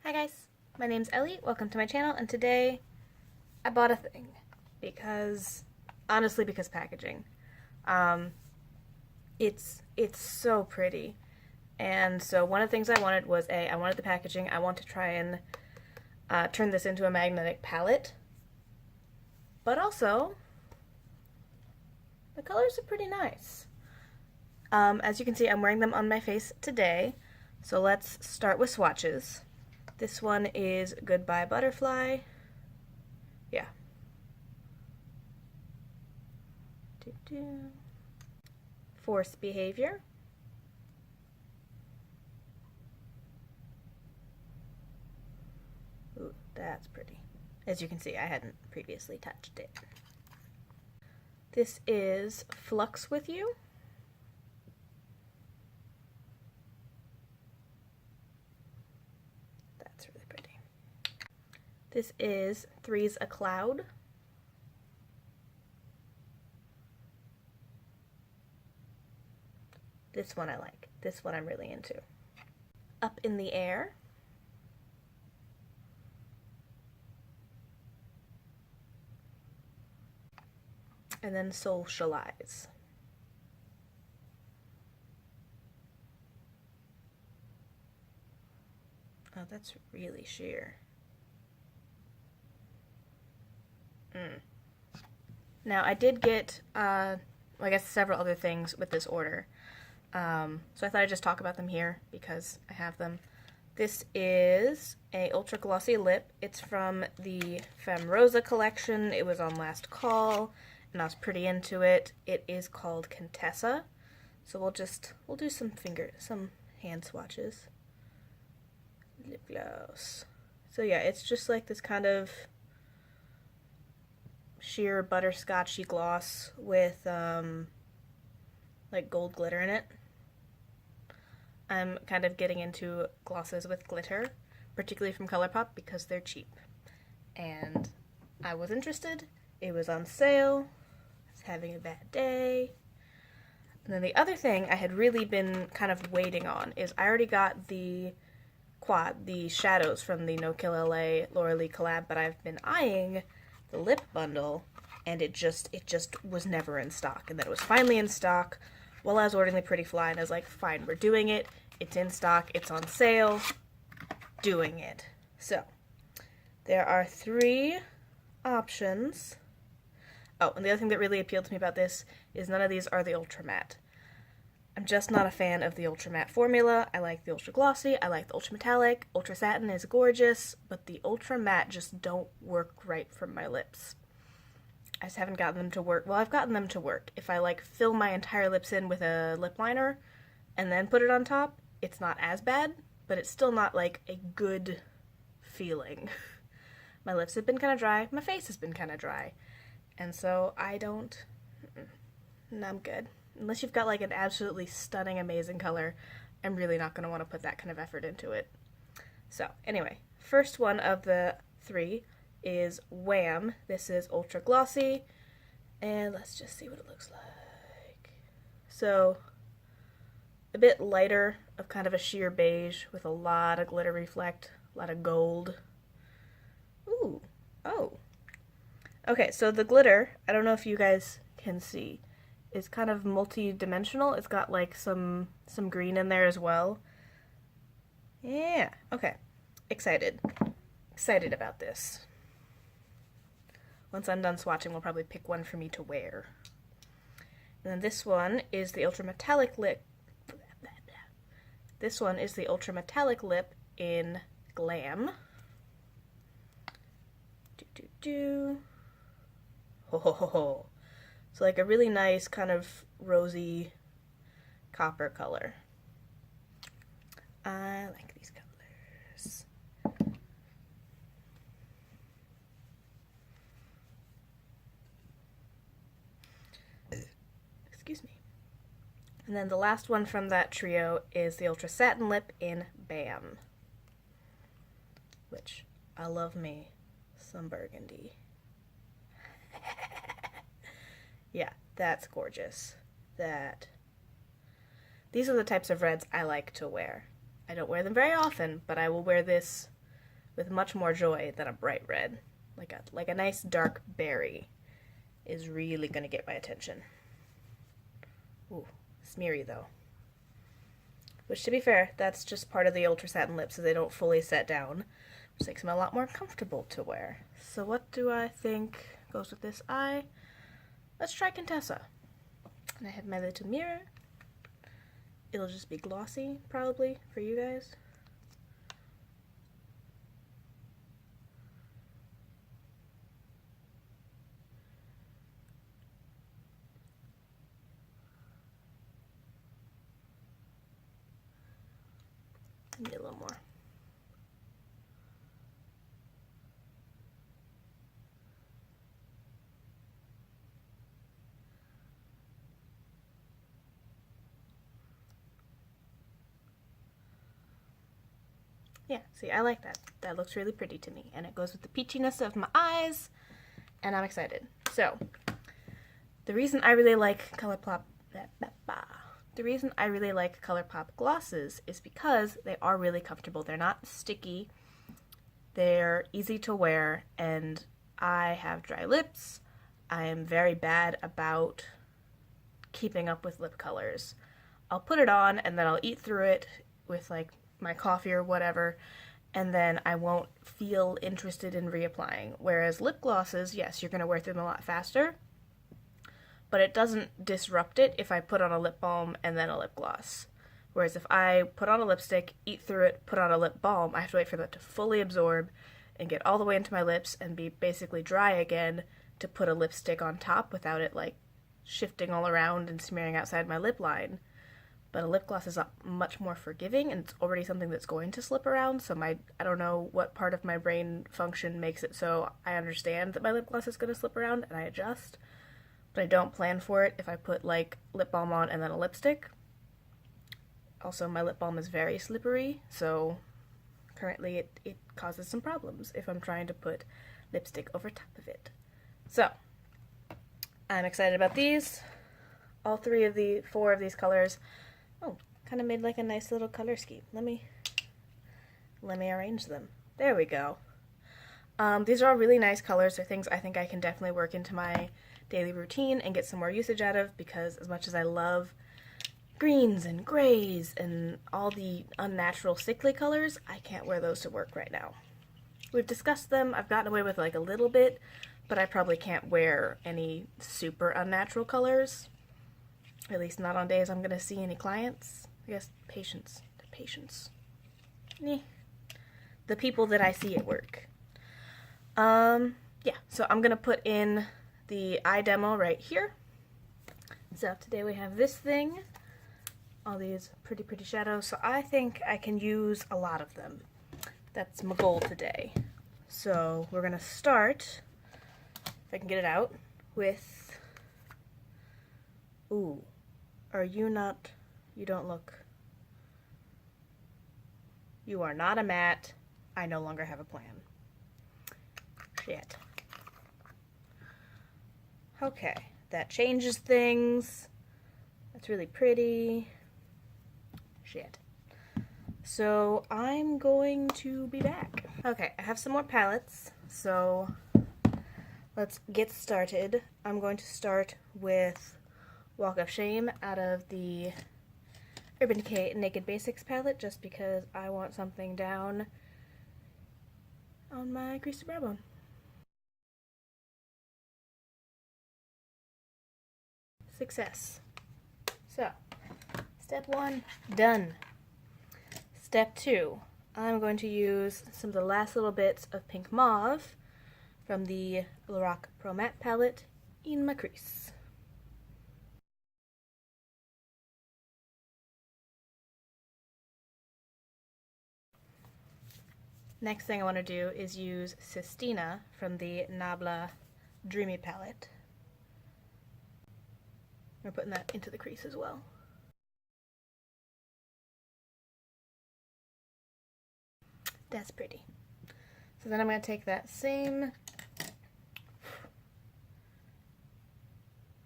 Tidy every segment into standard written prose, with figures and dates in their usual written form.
Hi guys, my name's Ellie, welcome to my channel, and today I bought a thing honestly because packaging. It's so pretty, and so one of the things I wanted was I wanted the packaging. I want to try and turn this into a magnetic palette, but also the colors are pretty nice. As you can see, I'm wearing them on my face today, so let's start with swatches. This one is Goodbye Butterfly. Yeah. Forced Behavior. Ooh, that's pretty. As you can see, I hadn't previously touched it. This is Flux With You. That's really pretty. This is Three's a Cloud. This one I like. This one I'm really into. Up in the Air. And then Socialize. Oh, that's really sheer. Now, I did get, I guess several other things with this order. So I thought I'd just talk about them here because I have them. This is a ultra glossy lip. It's from the Femme Rosa collection. It was on last call, and I was pretty into it. It is called Contessa. So we'll do some hand swatches. Lip gloss. So yeah, it's just like this kind of sheer butterscotchy gloss with like gold glitter in it. I'm kind of getting into glosses with glitter, particularly from Colourpop because they're cheap. And I was interested. It was on sale. I was having a bad day. And then the other thing I had really been kind of waiting on is I already got the shadows from the No Kill LA Laura Lee collab, but I've been eyeing the lip bundle, and it just was never in stock. And then it was finally in stock while I was ordering the Pretty Fly, and I was like, fine, we're doing it. It's in stock. It's on sale. Doing it. So, there are 3 options. Oh, and the other thing that really appealed to me about this is none of these are the Ultra Matte. I'm just not a fan of the Ultra Matte formula. I like the Ultra Glossy, I like the Ultra Metallic, Ultra Satin is gorgeous, but the Ultra Matte just don't work right for my lips. I just haven't gotten them to work. Well, I've gotten them to work. If I like fill my entire lips in with a lip liner and then put it on top, it's not as bad, but it's still not like a good feeling. My lips have been kind of dry, my face has been kind of dry, and so I don't, I'm good. Unless you've got like an absolutely stunning, amazing color, I'm really not going to want to put that kind of effort into it. So, anyway, first one of the 3 is Wham! This is Ultra Glossy, and let's just see what it looks like. So, a bit lighter, of kind of a sheer beige with a lot of glitter reflect, a lot of gold. Ooh, oh. Okay, so the glitter, I don't know if you guys can see, is kind of multi-dimensional. It's got like some green in there as well. Yeah, okay. Excited about this. Once I'm done swatching, we'll probably pick one for me to wear. And then this one is the Ultra Metallic Lip. This one is the Ultra Metallic Lip in Glam. Ho ho ho ho. So like a really nice kind of rosy copper color. I like these colors. Excuse me. And then the last one from that trio is the Ultra Satin Lip in Bam. Which, I love me some burgundy. Yeah, that's gorgeous. These are the types of reds I like to wear. I don't wear them very often, but I will wear this with much more joy than a bright red. Like a nice dark berry is really gonna get my attention. Ooh, smeary though. Which, to be fair, that's just part of the Ultra Satin Lip, so they don't fully set down, which makes them a lot more comfortable to wear. So what do I think goes with this eye? Let's try Contessa. And I have my little mirror. It'll just be glossy, probably, for you guys. Maybe a little more. Yeah, see, I like that. That looks really pretty to me, and it goes with the peachiness of my eyes, and I'm excited. So, the reason I really like Colourpop glosses is because they are really comfortable. They're not sticky, they're easy to wear, and I have dry lips. I am very bad about keeping up with lip colors. I'll put it on and then I'll eat through it with like my coffee or whatever, and then I won't feel interested in reapplying. Whereas lip glosses, yes, you're going to wear through them a lot faster, but it doesn't disrupt it if I put on a lip balm and then a lip gloss. Whereas if I put on a lipstick, eat through it, put on a lip balm, I have to wait for that to fully absorb and get all the way into my lips and be basically dry again to put a lipstick on top without it like shifting all around and smearing outside my lip line. But a lip gloss is much more forgiving, and it's already something that's going to slip around, so I don't know what part of my brain function makes it so I understand that my lip gloss is going to slip around, and I adjust. But I don't plan for it if I put, like, lip balm on and then a lipstick. Also, my lip balm is very slippery, so currently it causes some problems if I'm trying to put lipstick over top of it. So, I'm excited about these. All four of these colors. Oh, kind of made like a nice little color scheme. Let me arrange them. There we go. These are all really nice colors. They're things I think I can definitely work into my daily routine and get some more usage out of, because as much as I love greens and grays and all the unnatural sickly colors, I can't wear those to work right now. We've discussed them. I've gotten away with like a little bit, but I probably can't wear any super unnatural colors. At least not on days I'm going to see any clients. I guess patients. The patients. The people that I see at work. Yeah, so I'm going to put in the eye demo right here. So today we have this thing. All these pretty shadows. So I think I can use a lot of them. That's my goal today. So we're going to start, if I can get it out, with... Ooh. Are you not... You don't look... You are not a matte. I no longer have a plan. Shit. Okay. That changes things. That's really pretty. Shit. So I'm going to be back. Okay, I have some more palettes. So let's get started. I'm going to start with Walk of Shame out of the Urban Decay Naked Basics palette, just because I want something down on my creased brow bone. Success. So, step 1, done. Step 2, I'm going to use some of the last little bits of Pink Mauve from the Lorac Pro Matte palette in my crease. Next thing I want to do is use Sistina from the Nabla Dreamy palette. We're putting that into the crease as well. That's pretty. So then I'm going to take that same...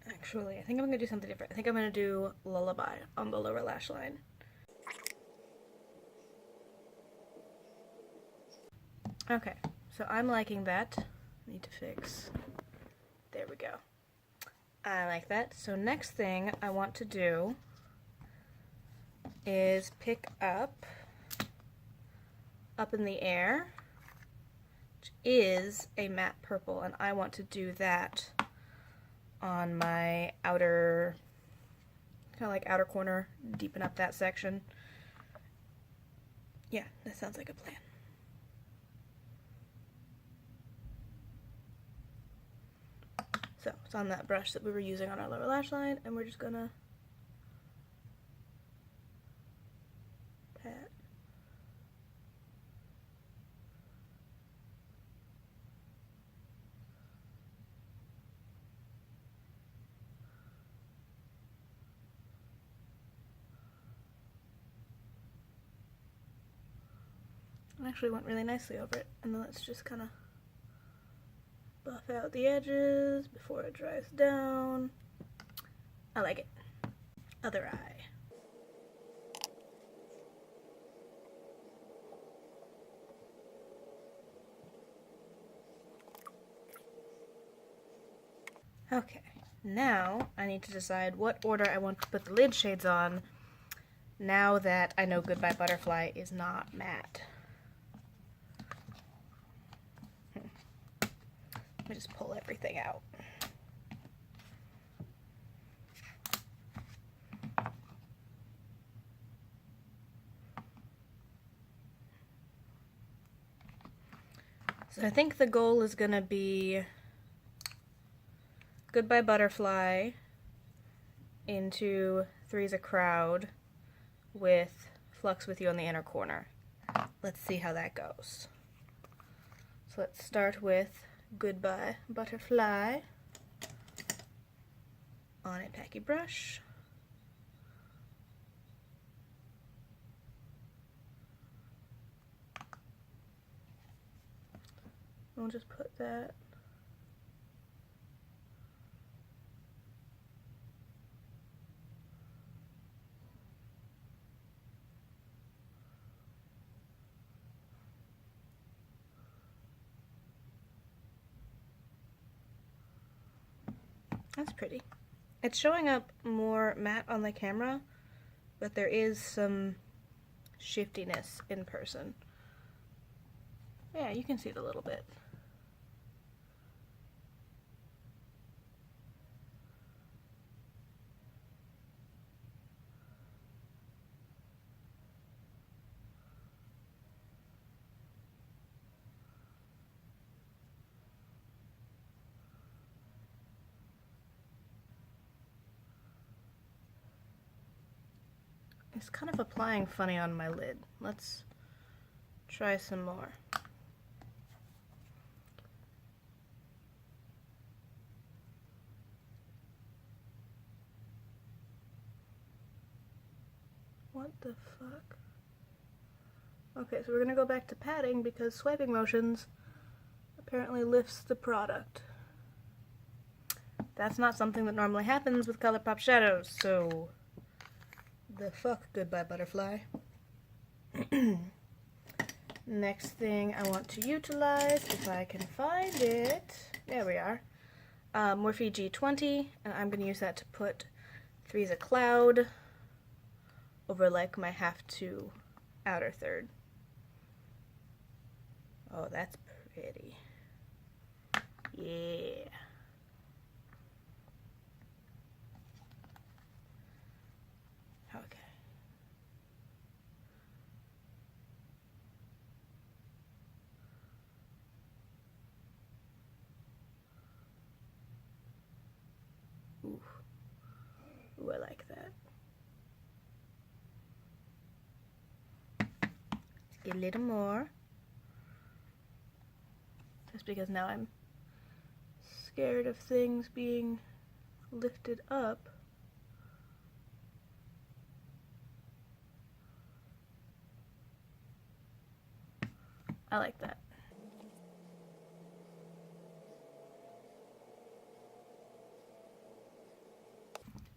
Actually, I think I'm going to do something different. I think I'm going to do Lullaby on the lower lash line. Okay, so I'm liking that. Need to fix. There we go. I like that. So next thing I want to do is pick up in the Air, which is a matte purple, and I want to do that on my outer, kind of like outer corner, deepen up that section. Yeah, that sounds like a plan. So it's on that brush that we were using on our lower lash line, and we're just gonna pat. It actually went really nicely over it, and then let's just kind of buff out the edges before it dries down. I like it. Other eye. Okay, now I need to decide what order I want to put the lid shades on now that I know Goodbye Butterfly is not matte. Let me just pull everything out. So I think the goal is going to be Goodbye Butterfly into Three's a Crowd with Flux with You on the inner corner. Let's see how that goes. So let's start with Goodbye Butterfly on a tacky brush. We'll just put that That's pretty. It's showing up more matte on the camera, but there is some shiftiness in person. Yeah, you can see it a little bit. It's kind of applying funny on my lid. Let's try some more. What the fuck? Okay, so we're gonna go back to patting because swiping motions apparently lifts the product. That's not something that normally happens with Colourpop shadows, so the fuck, Goodbye Butterfly. Next thing I want to utilize, if I can find it, there we are, Morphe G20, and I'm going to use that to put Three's a Cloud over like my half to outer third. Oh, that's pretty. Yeah. Ooh, I like that. Let's get a little more. Just because now I'm scared of things being lifted up. I like that.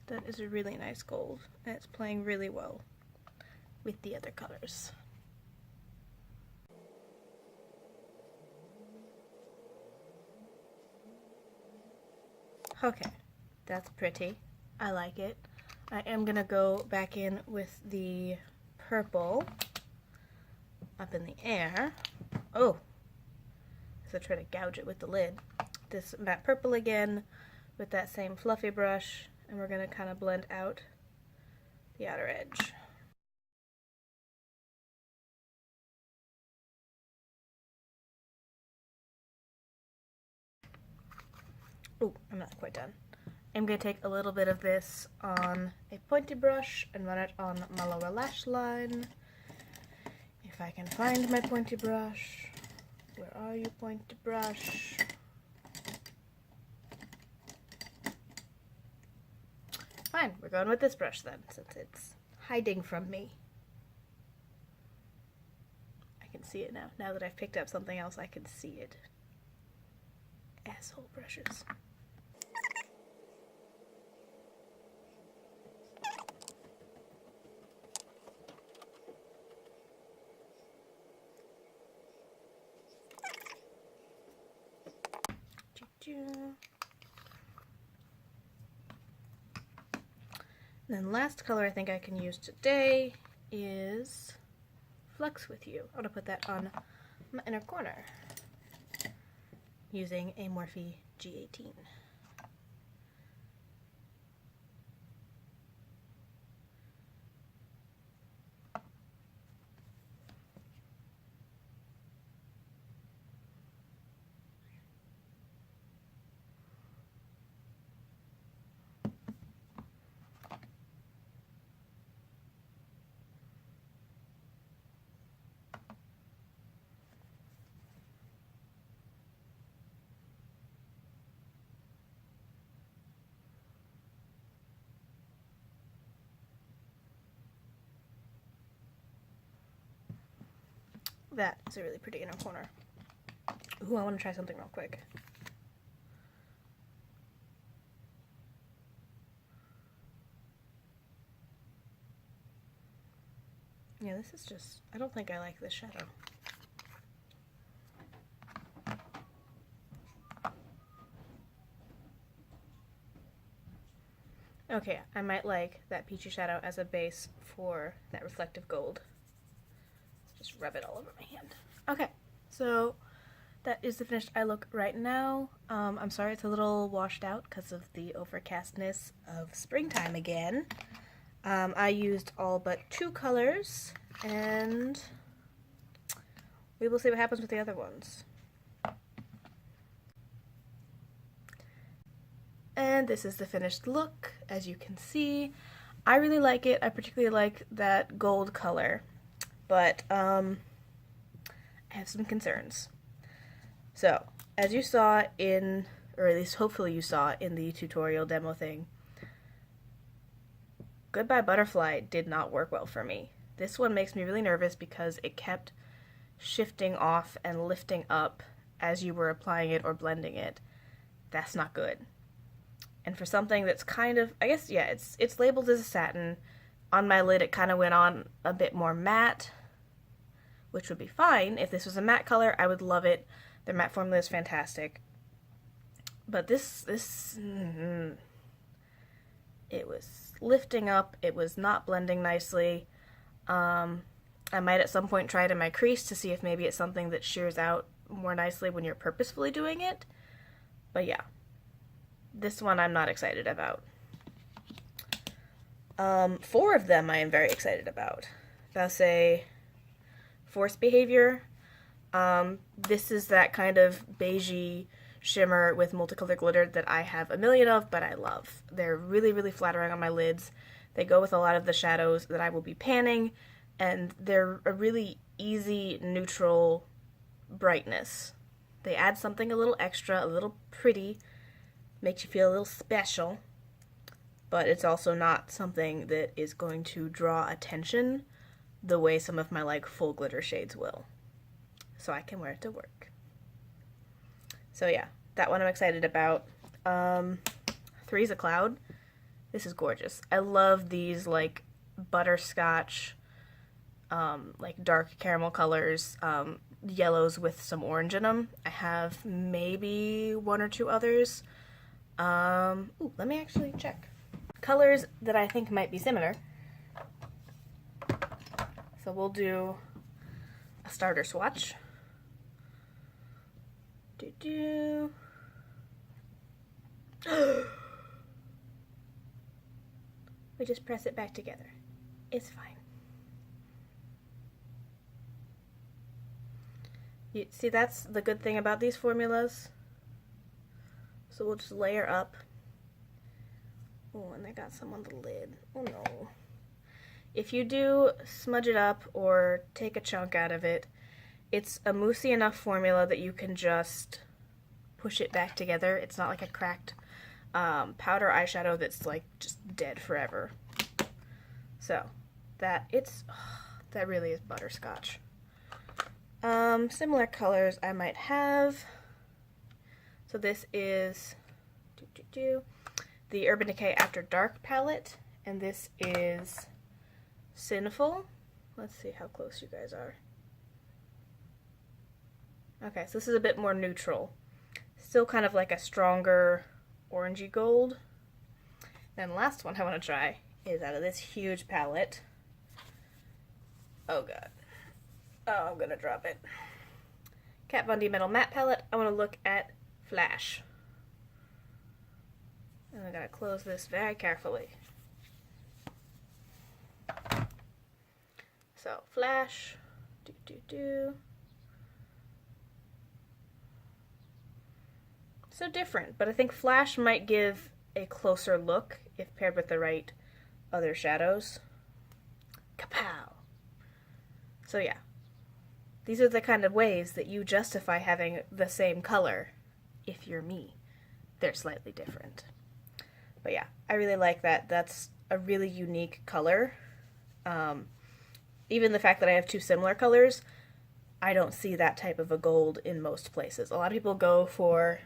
That is a really nice gold, and it's playing really well with the other colors. Okay, that's pretty. I like it. I am gonna go back in with the purple up in the air. Oh, so try to gouge it with the lid. This matte purple again with that same fluffy brush, and we're gonna kind of blend out the outer edge. Oh, I'm not quite done. I'm going to take a little bit of this on a pointy brush and run it on my lower lash line. If I can find my pointy brush. Where are you, pointy brush? Fine, we're going with this brush then, since it's hiding from me. I can see it now. Now that I've picked up something else, I can see it. Asshole brushes. And then last color I think I can use today is Flux with You. I'm going to put that on my inner corner using a Morphe G18. That is a really pretty inner corner. Ooh, I want to try something real quick. Yeah, this is just, I don't think I like this shadow. Okay, I might like that peachy shadow as a base for that reflective gold. Just rub it all over my hand. Okay, so that is the finished eye look right now. I'm sorry it's a little washed out because of the overcastness of springtime again. I used all but 2 colors, and we will see what happens with the other ones. And this is the finished look, as you can see. I really like it. I particularly like that gold color, but I have some concerns. So, as you saw in, or at least hopefully you saw in the tutorial demo thing, Goodbye Butterfly did not work well for me. This one makes me really nervous because it kept shifting off and lifting up as you were applying it or blending it. That's not good. And for something that's kind of, I guess, yeah, it's labeled as a satin. On my lid it kind of went on a bit more matte, which would be fine. If this was a matte color, I would love it. Their matte formula is fantastic. But this, it was lifting up, it was not blending nicely. I might at some point try it in my crease to see if maybe it's something that shears out more nicely when you're purposefully doing it. But yeah, this one I'm not excited about. 4 of them I am very excited about. I'll say Force Behavior. This is that kind of beigey shimmer with multicolored glitter that I have a million of, but I love. They're really, really flattering on my lids. They go with a lot of the shadows that I will be panning, and they're a really easy, neutral brightness. They add something a little extra, a little pretty, makes you feel a little special, but it's also not something that is going to draw attention the way some of my like full glitter shades will. So I can wear it to work. So yeah, that one I'm excited about. 3's a Cloud. This is gorgeous. I love these like butterscotch, like dark caramel colors, yellows with some orange in them. I have maybe 1 or 2 others. Ooh, let me actually check. Colors that I think might be similar. So we'll do a starter swatch. We just press it back together. It's fine. You see, that's the good thing about these formulas. So we'll just layer up. Oh, and I got some on the lid. Oh no. If you do smudge it up or take a chunk out of it, it's a moussey enough formula that you can just push it back together. It's not like a cracked powder eyeshadow that's like just dead forever. So that really is butterscotch. Similar colors I might have. So this is the Urban Decay After Dark palette, and this is Sinful. Let's see how close you guys are. Okay, so this is a bit more neutral. Still kind of like a stronger orangey gold. Then the last one I want to try is out of this huge palette. Oh god. Oh, I'm gonna drop it. Kat Von D Metal Matte Palette. I want to look at Flash. And I gotta close this very carefully. So, Flash. So different, but I think Flash might give a closer look if paired with the right other shadows. Kapow! So yeah, these are the kind of ways that you justify having the same color if you're me. They're slightly different. But yeah, I really like that. That's a really unique color. Even the fact that I have two similar colors, I don't see that type of a gold in most places. A lot of people go for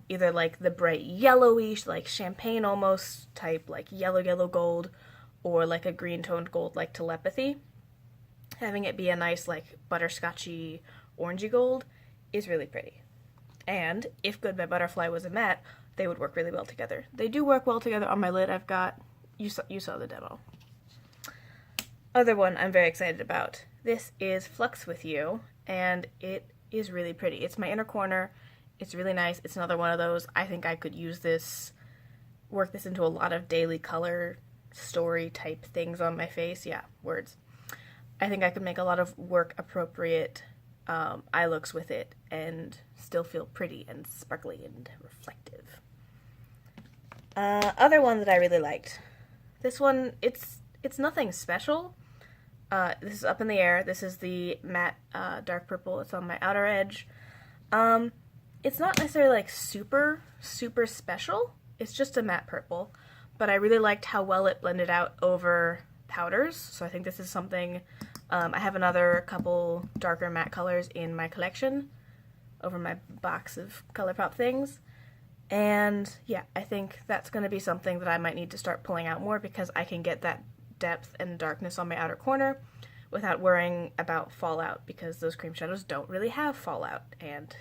either like the bright yellowish, like champagne almost type, like yellow gold, or like a green toned gold like Telepathy. Having it be a nice like butterscotchy orangey gold is really pretty. And if Good by Butterfly was a matte, they would work really well together. They do work well together on my lid. I've got, you saw the demo. Other one I'm very excited about. This is Flux With You, and it is really pretty. It's my inner corner. It's really nice. It's another one of those, I think I could use this, work this into a lot of daily color story type things on my face. Yeah, words. I think I could make a lot of work appropriate eye looks with it and still feel pretty and sparkly and reflective. Other one that I really liked. This one, it's nothing special. This is Up in the Air. This is the matte dark purple. It's on my outer edge. It's not necessarily like super special. It's just a matte purple, but I really liked how well it blended out over powders. So I think this is something. I have another couple darker matte colors in my collection over my box of Colourpop things. And yeah, I think that's going to be something that I might need to start pulling out more because I can get that depth and darkness on my outer corner without worrying about fallout, because those cream shadows don't really have fallout, and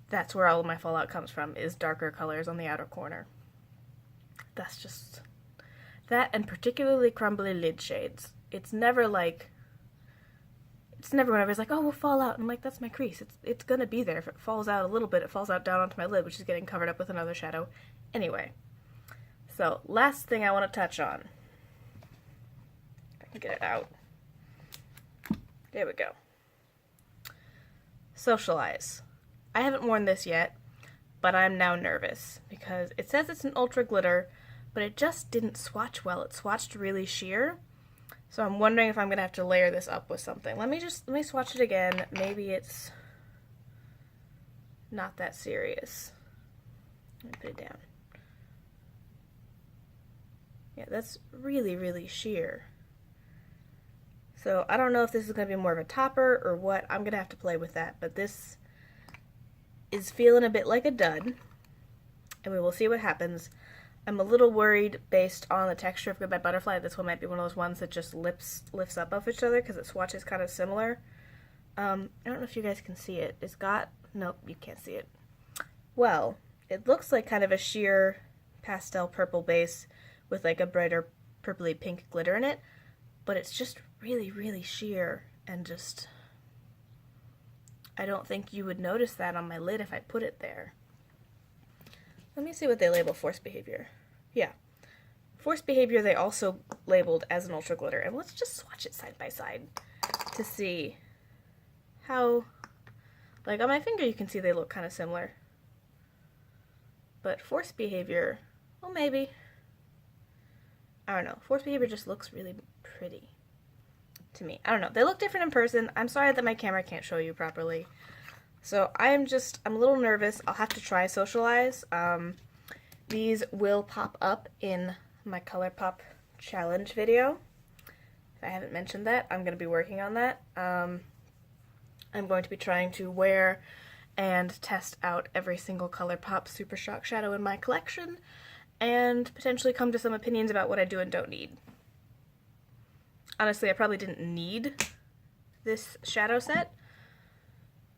that's where all of my fallout comes from, is darker colors on the outer corner. That's just that, and particularly crumbly lid shades. It's never whenever it's like, oh, we'll fall out. I'm like, that's my crease. It's gonna be there. If it falls out a little bit, it falls out down onto my lid, which is getting covered up with another shadow. Anyway, so last thing I want to touch on. If I can get it out. There we go. Socialize. I haven't worn this yet, but I'm now nervous because it says it's an ultra glitter, but it just didn't swatch well. It swatched really sheer. So I'm wondering if I'm going to have to layer this up with something. Let me swatch it again. Maybe it's not that serious. Let me put it down. Yeah, that's really sheer. So I don't know if this is going to be more of a topper or what. I'm going to have to play with that. But this is feeling a bit like a dud. And we will see what happens. I'm a little worried based on the texture of Good by Butterfly. This one might be one of those ones that just lifts up off each other because it swatches kind of similar. I don't know if you guys can see it. It's got... Nope, you can't see it. Well, it looks like kind of a sheer pastel purple base with like a brighter purpley pink glitter in it, but it's just really, really sheer and just, I don't think you would notice that on my lid if I put it there. Let me see what they label Forced Behavior. Yeah. Forced Behavior they also labeled as an ultra glitter, and let's just swatch it side by side to see how, like on my finger you can see they look kind of similar. But Forced Behavior, well maybe. I don't know. Forced Behavior just looks really pretty to me. I don't know. They look different in person. I'm sorry that my camera can't show you properly. So I'm a little nervous. I'll have to try Socialize. These will pop up in my Colourpop challenge video. If I haven't mentioned that, I'm going to be working on that. I'm going to be trying to wear and test out every single Colourpop Super Shock shadow in my collection, and potentially come to some opinions about what I do and don't need. Honestly, I probably didn't need this shadow set,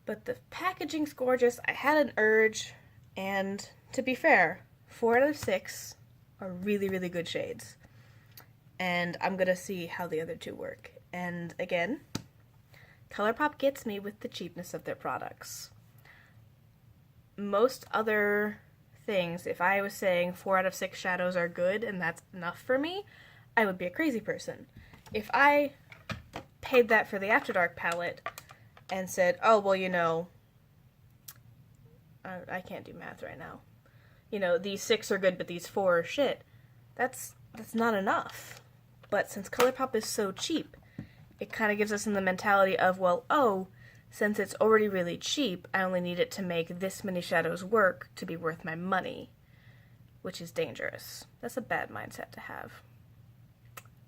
but the packaging's gorgeous. I had an urge, and to be fair, 4 out of 6 are really, really good shades. And I'm gonna see how the other 2 work. And again, Colourpop gets me with the cheapness of their products. Most other things, if I was saying 4 out of 6 shadows are good and that's enough for me, I would be a crazy person. If I paid that for the After Dark palette and said, oh, well, you know, I can't do math right now. You know, these 6 are good, but these 4 are shit. That's not enough. But since Colourpop is so cheap, it kind of gives us in the mentality of, well, oh, since it's already really cheap, I only need it to make this many shadows work to be worth my money, which is dangerous. That's a bad mindset to have.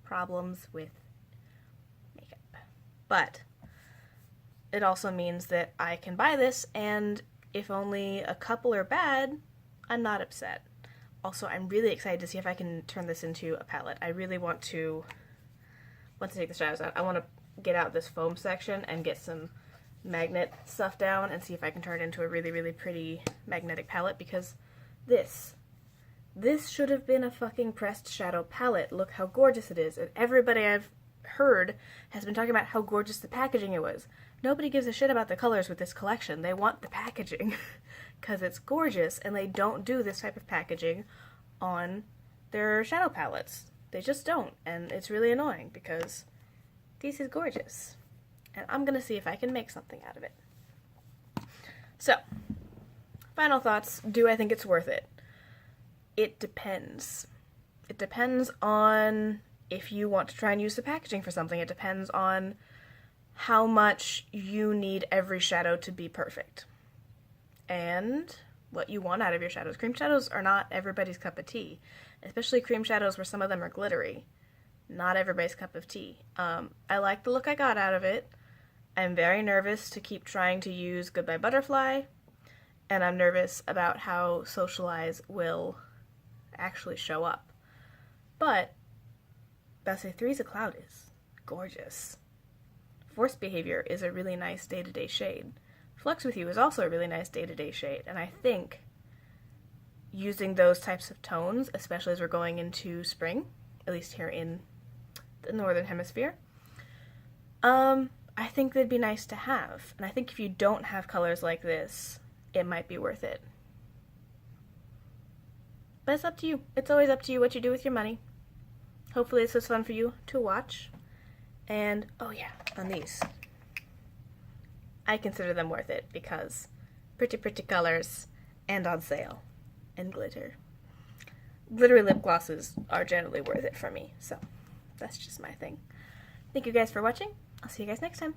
Problems with makeup. But it also means that I can buy this, and if only a couple are bad, I'm not upset. Also, I'm really excited to see if I can turn this into a palette. I really want to, once I take the shadows out, I want to get out this foam section and get some magnet stuff down and see if I can turn it into a really, really pretty magnetic palette, because this should have been a fucking pressed shadow palette. Look how gorgeous it is. And everybody I've heard has been talking about how gorgeous the packaging it was. Nobody gives a shit about the colors with this collection. They want the packaging because it's gorgeous, and they don't do this type of packaging on their shadow palettes. They just don't, and it's really annoying because this is gorgeous. And I'm gonna see if I can make something out of it. So, final thoughts. Do I think it's worth it? It depends. It depends on if you want to try and use the packaging for something. It depends on how much you need every shadow to be perfect. And what you want out of your shadows. Cream shadows are not everybody's cup of tea. Especially cream shadows where some of them are glittery. Not everybody's cup of tea. I like the look I got out of it. I'm very nervous to keep trying to use Goodbye Butterfly. And I'm nervous about how Socialize will actually show up. But Base 3's a Cloud is gorgeous. Forced Behavior is a really nice day-to-day shade. Flux With You is also a really nice day-to-day shade, and I think using those types of tones, especially as we're going into spring, at least here in the Northern Hemisphere, I think they'd be nice to have. And I think if you don't have colors like this, it might be worth it. But it's up to you. It's always up to you what you do with your money. Hopefully this was fun for you to watch. And, oh yeah, on these, I consider them worth it because pretty, pretty colors and on sale and glitter. Glittery lip glosses are generally worth it for me, so that's just my thing. Thank you guys for watching. I'll see you guys next time.